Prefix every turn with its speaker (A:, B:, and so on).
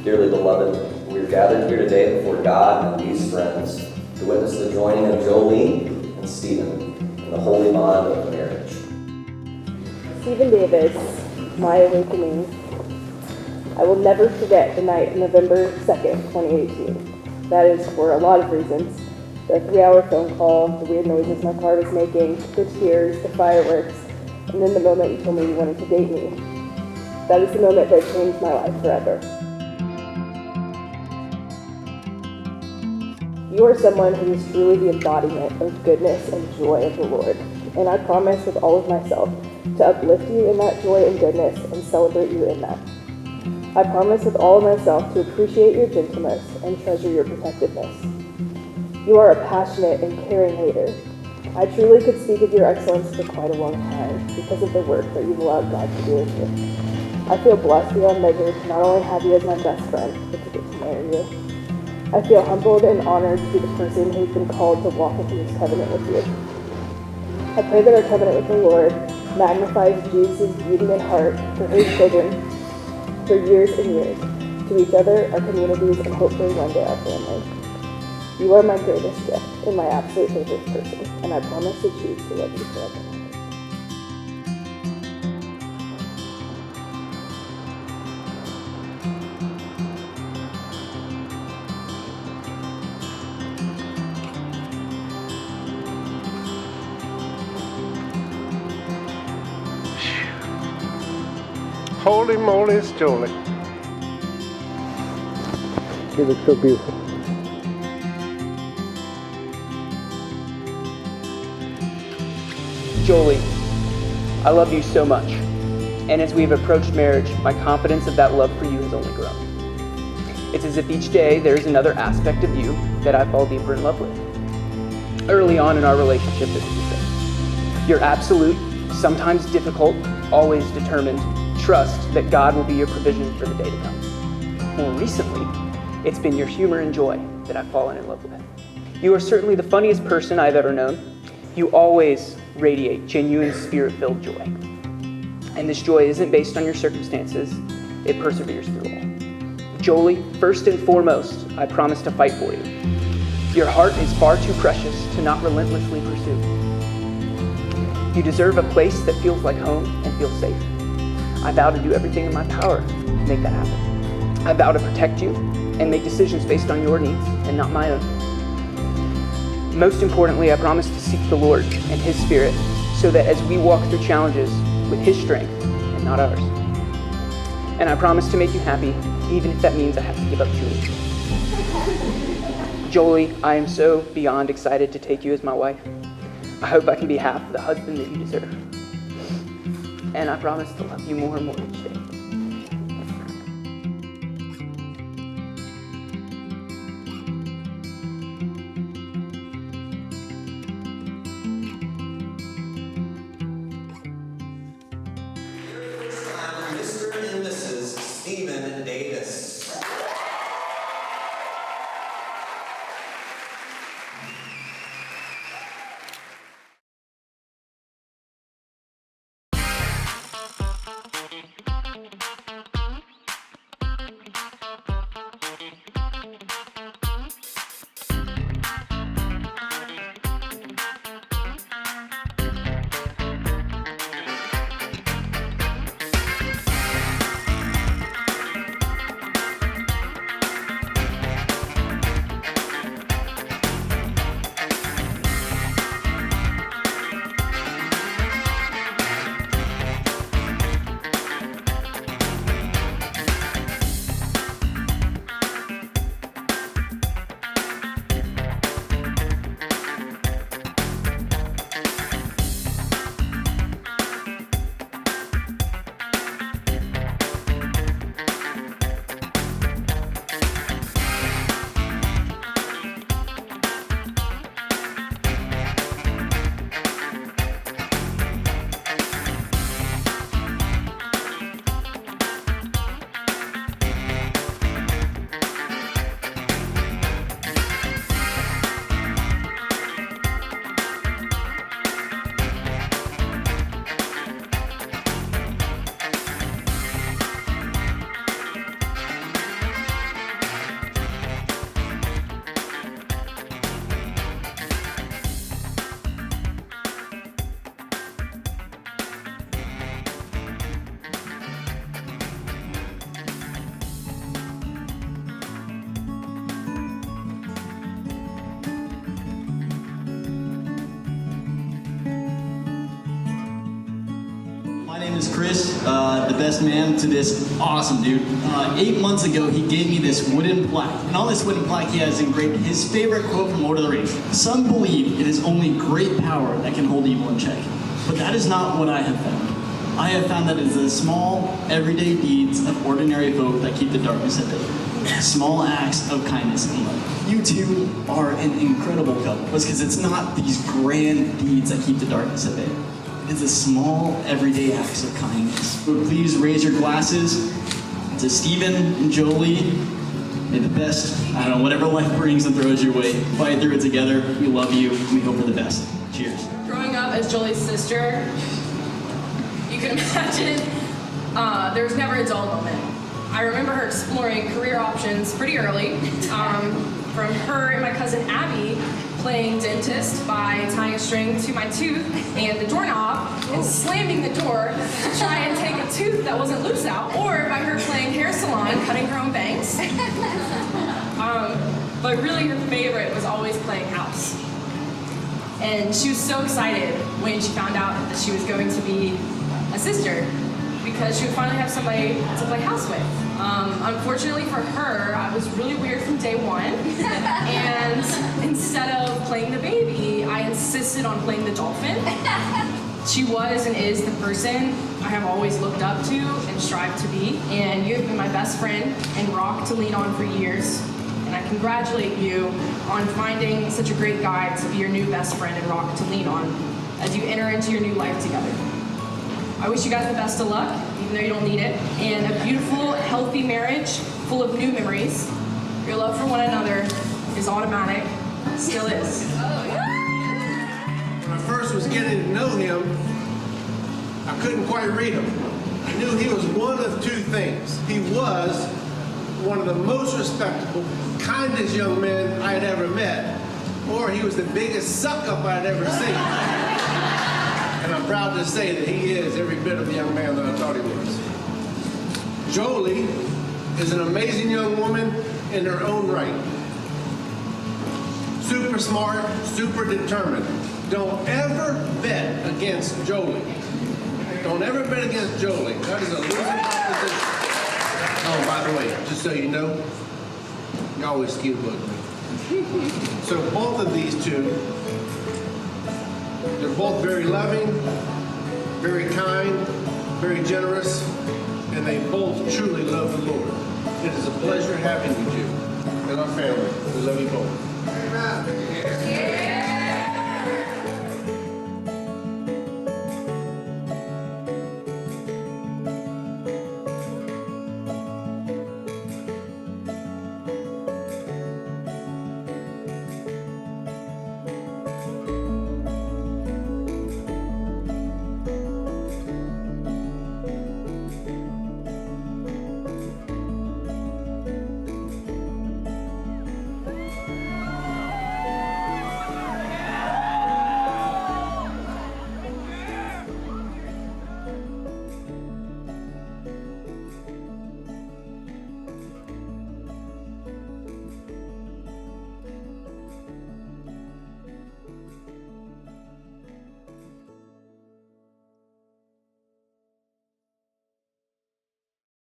A: Dearly beloved, we are gathered here today before God and these friends to witness the joining of Jolie and Stephen in the holy bond of marriage.
B: Stephen Davis, my awakening. I will never forget the night of November 2nd, 2018. That is for a lot of reasons. The 3-hour phone call, the weird noises my car was making, the tears, the fireworks, and then the moment you told me you wanted to date me. That is the moment that changed my life forever. You are someone who is truly the embodiment of goodness and joy of the Lord, and I promise with all of myself to uplift you in that joy and goodness and celebrate you in that. I promise with all of myself to appreciate your gentleness and treasure your protectiveness. You are a passionate and caring leader. I truly could speak of your excellence for quite a long time because of the work that you've allowed God to do in you. I feel blessed beyond measure to not only have you as my best friend, but to get to marry you. I feel humbled and honored to be the person who's been called to walk into this covenant with you. I pray that our covenant with the Lord magnifies Jesus' beauty and heart for his children for years and years, to each other, our communities, and hopefully one day our family. You are my greatest gift and my absolute favorite person, and I promise to choose to love you forever.
C: Holy moly, it's Jolie. She looks so beautiful.
D: Jolie, I love you so much. And as we've approached marriage, my confidence of that love for you has only grown. It's as if each day there is another aspect of you that I fall deeper in love with. Early on in our relationship, this was the same. Your absolute, sometimes difficult, always determined trust that God will be your provision for the day to come. More recently, it's been your humor and joy that I've fallen in love with. You are certainly the funniest person I've ever known. You always radiate genuine spirit-filled joy. And this joy isn't based on your circumstances, it perseveres through all. Jolie, first and foremost, I promise to fight for you. Your heart is far too precious to not relentlessly pursue. You deserve a place that feels like home and feels safe. I vow to do everything in my power to make that happen. I vow to protect you and make decisions based on your needs and not my own. Most importantly, I promise to seek the Lord and His Spirit so that as we walk through challenges with His strength and not ours. And I promise to make you happy, even if that means I have to give up Julie. Jolie, I am so beyond excited to take you as my wife. I hope I can be half the husband that you deserve. And I promise to love you more and more each day.
A: Mr. and Mrs. Stephen Davis.
E: Chris, the best man, to this awesome dude. 8 months ago, he gave me this wooden plaque. And on this wooden plaque, he has engraved his favorite quote from Lord of the Rings. Some believe it is only great power that can hold evil in check. But that is not what I have found. I have found that it is the small, everyday deeds of ordinary folk that keep the darkness at bay. Small acts of kindness and love. You two are an incredible couple. Because it's not these grand deeds that keep the darkness at bay. It is the small, everyday acts of kindness. But please raise your glasses to Stephen and Jolie. May the best, I don't know, whatever life brings and throws your way, fight through it together. We love you, and we hope for the best. Cheers.
F: Growing up as Jolie's sister, you can imagine there was never a dull moment. I remember her exploring career options pretty early. From her and my cousin Abby playing dentist by tying a string to my tooth and the doorknob and slamming the door to try and take a tooth that wasn't loose out, or by her playing hair salon and cutting her own bangs. But really her favorite was always playing house. And she was so excited when she found out that she was going to be a sister, because she would finally have somebody to play house with. Unfortunately for her, I was really weird from day one, and instead of playing the baby, I insisted on playing the dolphin. She was and is the person I have always looked up to and strived to be, and you have been my best friend and rock to lean on for years. And I congratulate you on finding such a great guy to be your new best friend and rock to lean on as you enter into your new life together. I wish you guys the best of luck, even though you don't need it, and a beautiful, healthy marriage full of new memories. Your love for one another is automatic, still is.
C: When I first was getting to know him, I couldn't quite read him. I knew he was one of two things. He was one of the most respectable, kindest young men I had ever met, or he was the biggest suck-up I'd ever seen. And I'm proud to say that he is every bit of the young man that I thought he was. Jolie is an amazing young woman in her own right. Super smart, super determined. Don't ever bet against Jolie. Don't ever bet against Jolie. That is a losing proposition. Oh, by the way, just so you know, you always skew bug me. So both of these two, they're both very loving, very kind, very generous, and they both truly love the Lord. It is a pleasure having you two and our family. We love you both. Amen.